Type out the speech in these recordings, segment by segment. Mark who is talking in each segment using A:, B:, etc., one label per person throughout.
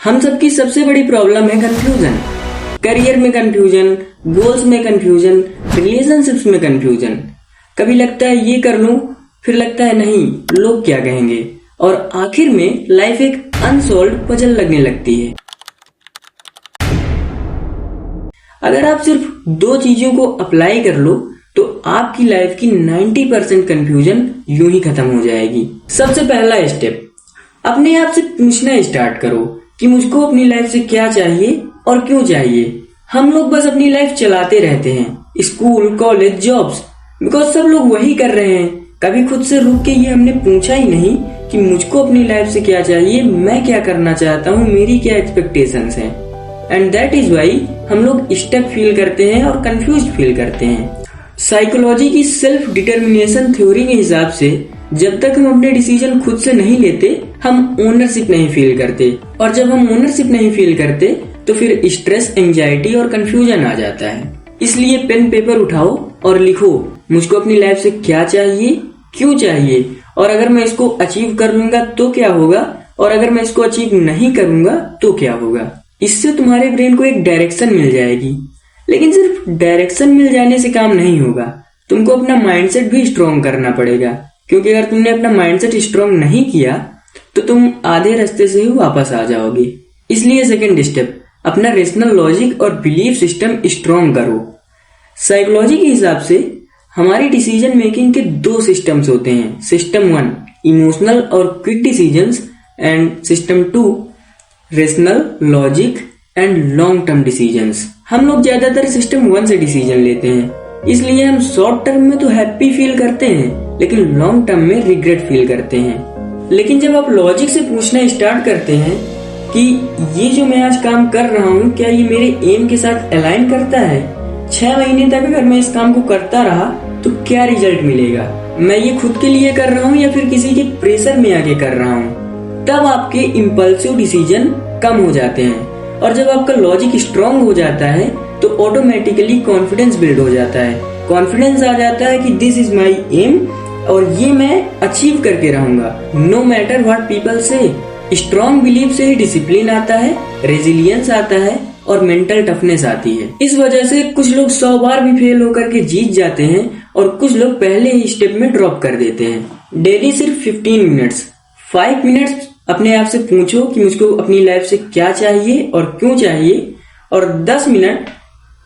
A: हम सबकी सबसे बड़ी प्रॉब्लम है कंफ्यूजन। करियर में कंफ्यूजन, गोल्स में कंफ्यूजन, रिलेशनशिप्स में कंफ्यूजन। कभी लगता है ये कर लूं, फिर लगता है नहीं, लोग क्या कहेंगे, और आखिर में लाइफ एक अनसॉल्व्ड पजल लगने लगती है। अगर आप सिर्फ दो चीजों को अप्लाई कर लो तो आपकी लाइफ की 90% कंफ्यूजन यूं ही खत्म हो जाएगी। सबसे पहला स्टेप, अपने आप से पूछना स्टार्ट करो कि मुझको अपनी लाइफ से क्या चाहिए और क्यों चाहिए। हम लोग बस अपनी लाइफ चलाते रहते हैं, स्कूल, कॉलेज, जॉब्स, बिकॉज सब लोग वही कर रहे हैं। कभी खुद से रुक के ये हमने पूछा ही नहीं कि मुझको अपनी लाइफ से क्या चाहिए, मैं क्या करना चाहता हूँ, मेरी क्या एक्सपेक्टेशंस हैं। एंड दैट इज वाई हम लोग स्टक फील करते हैं और कंफ्यूज फील करते हैं। साइकोलॉजी की सेल्फ डिटर्मिनेशन थ्योरी के हिसाब से जब तक हम अपने डिसीजन खुद से नहीं लेते, हम ओनरशिप नहीं फील करते, और जब हम ओनरशिप नहीं फील करते तो फिर स्ट्रेस, एंजाइटी और कंफ्यूजन आ जाता है। इसलिए पेन पेपर उठाओ और लिखो मुझको अपनी लाइफ से क्या चाहिए, क्यों चाहिए, और अगर मैं इसको अचीव कर लूंगा तो क्या होगा, और अगर मैं इसको अचीव नहीं करूंगा तो क्या होगा। इससे तुम्हारे ब्रेन को एक डायरेक्शन मिल जाएगी। लेकिन सिर्फ डायरेक्शन मिल जाने से काम नहीं होगा, तुमको अपना माइंडसेट भी स्ट्रॉन्ग करना पड़ेगा, क्योंकि अगर तुमने अपना माइंडसेट स्ट्रॉन्ग नहीं किया तो तुम आधे रास्ते से ही वापस आ जाओगे। इसलिए सेकंड स्टेप, अपना रेशनल लॉजिक और बिलीफ सिस्टम स्ट्रॉन्ग करो। साइकोलॉजी के हिसाब से हमारी डिसीजन मेकिंग के दो सिस्टम्स होते हैं। सिस्टम 1 इमोशनल और quick decisions, and system 2 rational, logic and long term decisions. हम लोग ज्यादातर सिस्टम 1 से डिसीजन लेते हैं, इसलिए हम शॉर्ट टर्म में तो हैप्पी फील करते हैं लेकिन लॉन्ग टर्म में रिग्रेट फील करते हैं। लेकिन जब आप लॉजिक से पूछना स्टार्ट करते हैं कि ये जो मैं आज काम कर रहा हूँ क्या ये मेरे एम के साथ अलाइन करता है, 6 महीने तक अगर मैं इस काम को करता रहा तो क्या रिजल्ट मिलेगा, मैं ये खुद के लिए कर रहा हूँ या फिर किसी के प्रेशर में आके कर रहा हूँ, तब आपके इम्पल्सिव डिसीजन कम हो जाते हैं। और जब आपका लॉजिक स्ट्रांग हो जाता है तो ऑटोमेटिकली कॉन्फिडेंस बिल्ड हो जाता है। कॉन्फिडेंस आ जाता है कि दिस इज माई एम और ये मैं अचीव करके रहूंगा, नो मैटर व्हाट पीपल से। स्ट्रॉन्ग बिलीफ से ही डिसिप्लिन आता है, रेजिलियंस आता है और मेंटल टफनेस आती है। इस वजह से कुछ लोग 100 बार भी फेल होकर के जीत जाते हैं और कुछ लोग पहले ही स्टेप में ड्रॉप कर देते हैं। डेली सिर्फ 15 मिनट्स, 5 मिनट्स अपने आप से पूछो कि मुझको अपनी लाइफ से क्या चाहिए और क्यों चाहिए, और 10 मिनट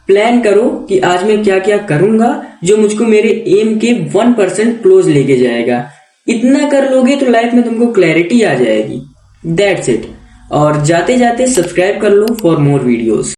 A: प्लान करो कि आज मैं क्या क्या करूंगा जो मुझको मेरे एम के 1% क्लोज लेके जाएगा। इतना कर लोगे तो लाइफ में तुमको क्लैरिटी आ जाएगी। That's it. और जाते जाते सब्सक्राइब कर लो फॉर मोर वीडियोस।